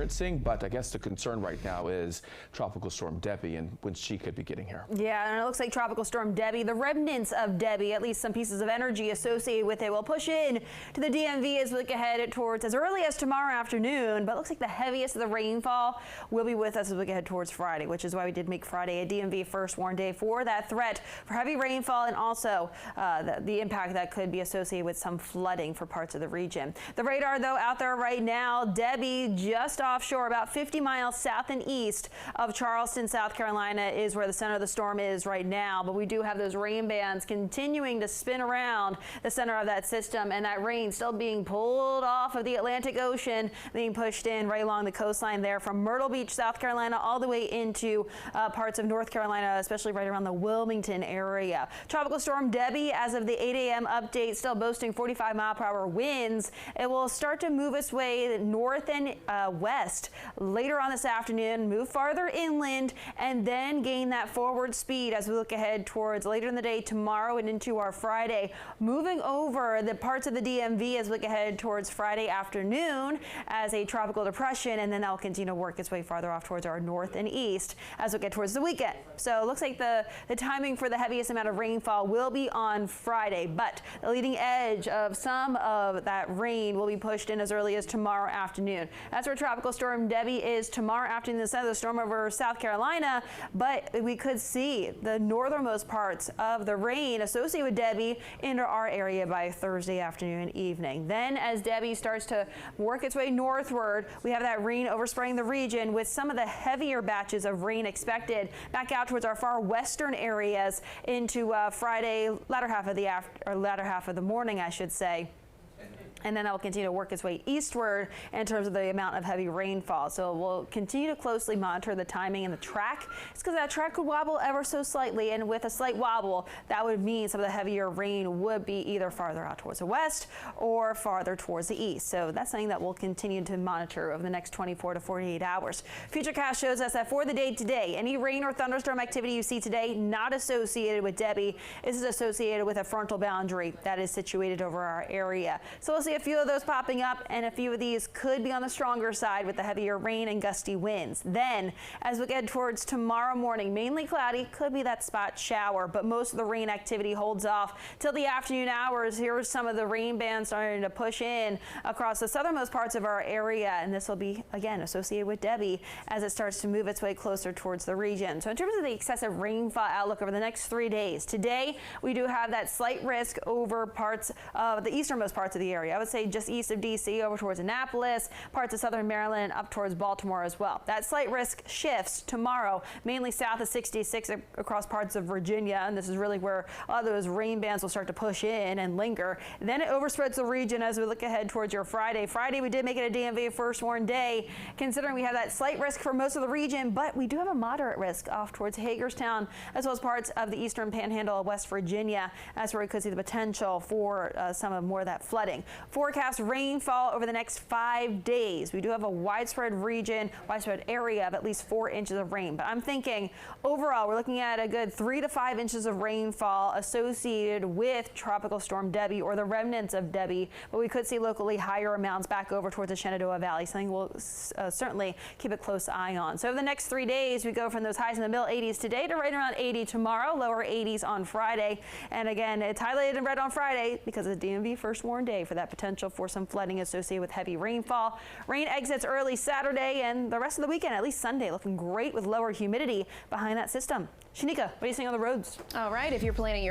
experiencing, but I guess the concern right now is Tropical Storm Debby and when she could be getting here. Yeah, and it looks like Tropical Storm Debby, the remnants of Debby, at least some pieces of energy associated with it, will push in to the DMV as we look ahead towards as early as tomorrow afternoon. But it looks like the heaviest of the rainfall will be with us as we look ahead towards Friday, which is why we did make Friday a DMV first warn day for that threat for heavy rainfall and also the impact that could be associated with some flooding for parts of the region. The radar, though, out there right now, Debby just offshore, about 50 miles south and east of Charleston, South Carolina, is where the center of the storm is right now. But we do have those rain bands continuing to spin around the center of that system, and that rain still being pulled off of the Atlantic Ocean, being pushed in right along the coastline there from Myrtle Beach, South Carolina, all the way into parts of North Carolina, especially right around the Wilmington area. Tropical Storm Debby, as of the 8 a.m. update, still boasting 45-mile-per-hour winds. It will start to move its way north and west later on this afternoon, move farther inland, and then gain that forward speed as we look ahead towards later in the day tomorrow and into our Friday, moving over the parts of the DMV as we look ahead towards Friday afternoon as a tropical depression, and then that'll continue to work its way farther off towards our north and east as we get towards the weekend. So it looks like the timing for the heaviest amount of rainfall will be on Friday, but the leading edge of some of that rain will be pushed in as early as tomorrow afternoon. That's where Tropical Storm Debby is tomorrow afternoon, the center of the storm over South Carolina, but we could see the northernmost parts of the rain associated with Debby into our area by Thursday afternoon and evening. Then as Debby starts to work its way northward, we have that rain overspraying the region with some of the heavier batches of rain expected back out towards our far western areas into Friday, latter half of the morning, I should say. And then that will continue to work its way eastward in terms of the amount of heavy rainfall. So we'll continue to closely monitor the timing and the track. It's because that track could wobble ever so slightly, and with a slight wobble, that would mean some of the heavier rain would be either farther out towards the west or farther towards the east. So that's something that we'll continue to monitor over the next 24 to 48 hours. Futurecast shows us that for the day today, any rain or thunderstorm activity you see today not associated with Debby. This is associated with a frontal boundary that is situated over our area. So we'll see a few of those popping up, and a few of these could be on the stronger side with the heavier rain and gusty winds. Then as we get towards tomorrow morning, mainly cloudy, could be that spot shower, but most of the rain activity holds off till the afternoon hours. Here's some of the rain bands starting to push in across the southernmost parts of our area, and this will be again associated with Debby as it starts to move its way closer towards the region. So in terms of the excessive rainfall outlook over the next 3 days, today we do have that slight risk over parts of the easternmost parts of the area. I would say just east of D.C. over towards Annapolis, parts of southern Maryland, up towards Baltimore as well. That slight risk shifts tomorrow, mainly south of 66 across parts of Virginia, and this is really where a lot of those rain bands will start to push in and linger. Then it overspreads the region as we look ahead towards your Friday. Friday, we did make it a DMV first warn day, considering we have that slight risk for most of the region, but we do have a moderate risk off towards Hagerstown, as well as parts of the eastern panhandle of West Virginia. That's where we could see the potential for some of more of that flooding. Forecast rainfall over the next 5 days. We do have a widespread area of at least 4 inches of rain, but I'm thinking overall we're looking at a good 3 to 5 inches of rainfall associated with Tropical Storm Debby or the remnants of Debby, but we could see locally higher amounts back over towards the Shenandoah Valley, something we'll certainly keep a close eye on. So over the next 3 days, we go from those highs in the middle 80s today to right around 80 tomorrow, lower 80s on Friday. And again, it's highlighted in red on Friday because of the DMV first warn day for that potential for some flooding associated with heavy rainfall. Rain exits early Saturday, and the rest of the weekend, at least Sunday, looking great with lower humidity behind that system. Shanika, what are you seeing on the roads? All right, if you're planning your